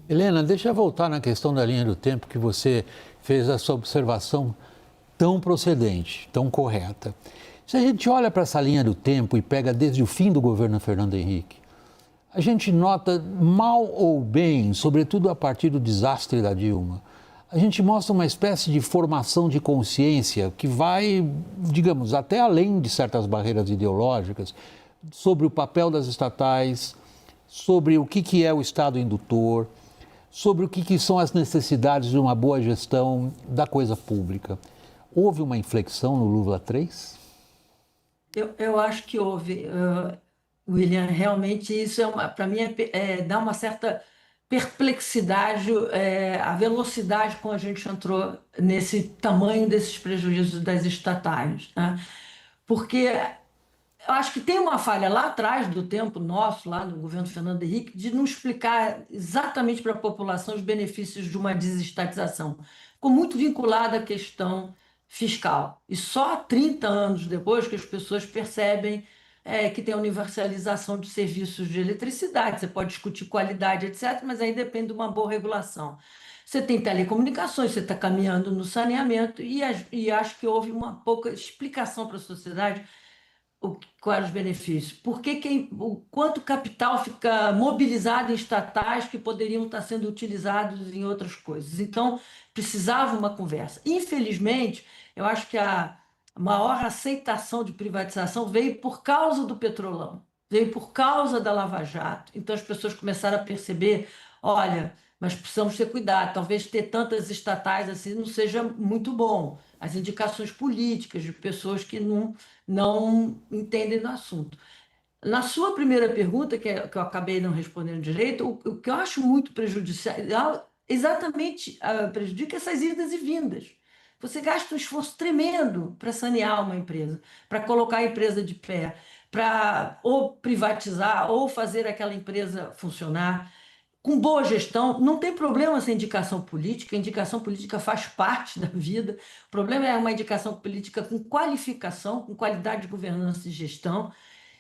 Helena, deixa eu voltar na questão da linha do tempo que você fez essa observação tão procedente, tão correta. Se a gente olha para essa linha do tempo e pega desde o fim do governo Fernando Henrique, a gente nota, mal ou bem, sobretudo a partir do desastre da Dilma, a gente mostra uma espécie de formação de consciência que vai, digamos, até além de certas barreiras ideológicas, sobre o papel das estatais, sobre o que é o Estado indutor, sobre o que são as necessidades de uma boa gestão da coisa pública. Houve uma inflexão no Lula 3? Eu acho que houve, William, realmente isso para mim, dá uma certa perplexidade, a velocidade com a gente entrou nesse tamanho desses prejuízos das estatais, né? Porque eu acho que tem uma falha lá atrás do tempo nosso, lá no governo Fernando Henrique, de não explicar exatamente para a população os benefícios de uma desestatização. Ficou muito vinculada à questão fiscal. E só 30 anos depois que as pessoas percebem que tem a universalização de serviços de eletricidade. Você pode discutir qualidade, etc., mas aí depende de uma boa regulação. Você tem telecomunicações, você está caminhando no saneamento, e acho que houve uma pouca explicação para a sociedade quais os benefícios? O quanto capital fica mobilizado em estatais que poderiam estar sendo utilizados em outras coisas? Então, precisava uma conversa. Infelizmente, eu acho que a maior aceitação de privatização veio por causa do Petrolão, veio por causa da Lava Jato. Então, as pessoas começaram a perceber: olha, mas precisamos ter cuidado, talvez ter tantas estatais assim não seja muito bom. As indicações políticas de pessoas que não entendem do assunto. Na sua primeira pergunta, que eu acabei não respondendo direito, o que eu acho muito prejudicial, exatamente prejudica essas idas e vindas. Você gasta um esforço tremendo para sanear uma empresa, para colocar a empresa de pé, para ou privatizar ou fazer aquela empresa funcionar com boa gestão. Não tem problema essa indicação política, a indicação política faz parte da vida. O problema é uma indicação política com qualificação, com qualidade de governança e gestão,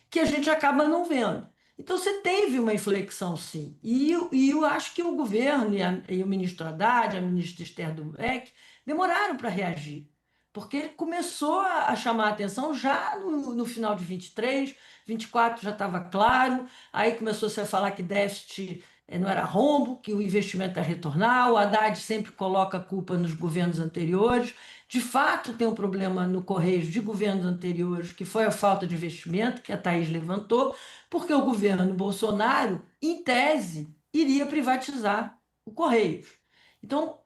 que a gente acaba não vendo. Então, você teve uma inflexão, sim. E eu acho que o governo e o ministro Haddad, a ministra Esther Dubbeck, demoraram para reagir, porque começou a chamar a atenção já no final de 23, 24 já estava claro, aí começou-se a falar que déficit não era rombo, que o investimento ia retornar, o Haddad sempre coloca a culpa nos governos anteriores. De fato, tem um problema no Correios de governos anteriores, que foi a falta de investimento, que a Thaís levantou, porque o governo Bolsonaro, em tese, iria privatizar o Correios. Então,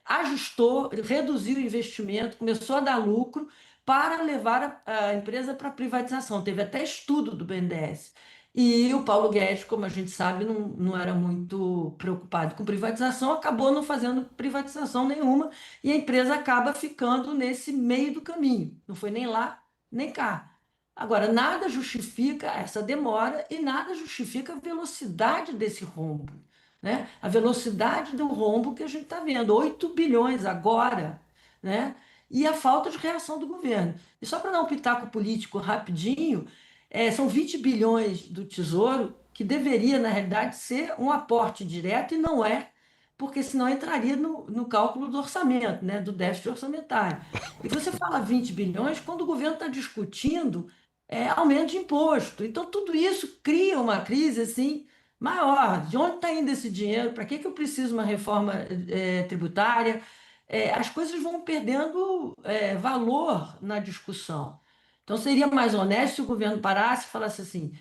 ajustou, reduziu o investimento, começou a dar lucro para levar a empresa para a privatização. Teve até estudo do BNDES. E o Paulo Guedes, como a gente sabe, não era muito preocupado com privatização, acabou não fazendo privatização nenhuma e a empresa acaba ficando nesse meio do caminho. Não foi nem lá, nem cá. Agora, nada justifica essa demora e nada justifica a velocidade desse rombo, né? A velocidade do rombo que a gente está vendo, 8 bilhões agora, né? E a falta de reação do governo. E só para dar um pitaco político rapidinho, são 20 bilhões do Tesouro, que deveria, na realidade, ser um aporte direto e não é, porque senão entraria no cálculo do orçamento, né, do déficit orçamentário. E você fala 20 bilhões quando o governo está discutindo aumento de imposto. Então, tudo isso cria uma crise assim maior. De onde está indo esse dinheiro? Para que eu preciso de uma reforma tributária? As coisas vão perdendo valor na discussão. Então, seria mais honesto se o governo parasse e falasse assim: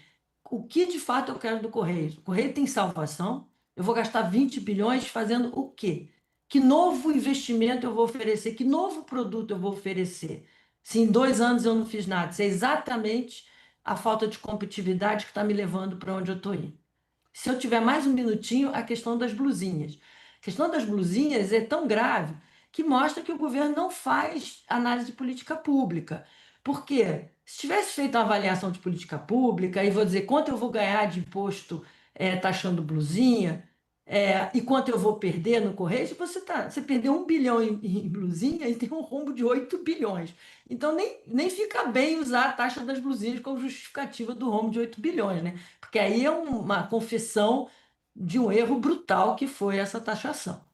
o que de fato eu quero do Correio? O Correio tem salvação, eu vou gastar 20 bilhões fazendo o quê? Que novo investimento eu vou oferecer? Que novo produto eu vou oferecer? Se em 2 anos eu não fiz nada, isso é exatamente a falta de competitividade que está me levando para onde eu estou indo. Se eu tiver mais um minutinho, a questão das blusinhas. A questão das blusinhas é tão grave que mostra que o governo não faz análise de política pública. Por quê? Se tivesse feito uma avaliação de política pública, e vou dizer quanto eu vou ganhar de imposto taxando blusinha, e quanto eu vou perder no Correio, você perdeu 1 bilhão em blusinha e tem um rombo de 8 bilhões. Então nem fica bem usar a taxa das blusinhas como justificativa do rombo de 8 bilhões, né? Porque aí é uma confissão de um erro brutal que foi essa taxação.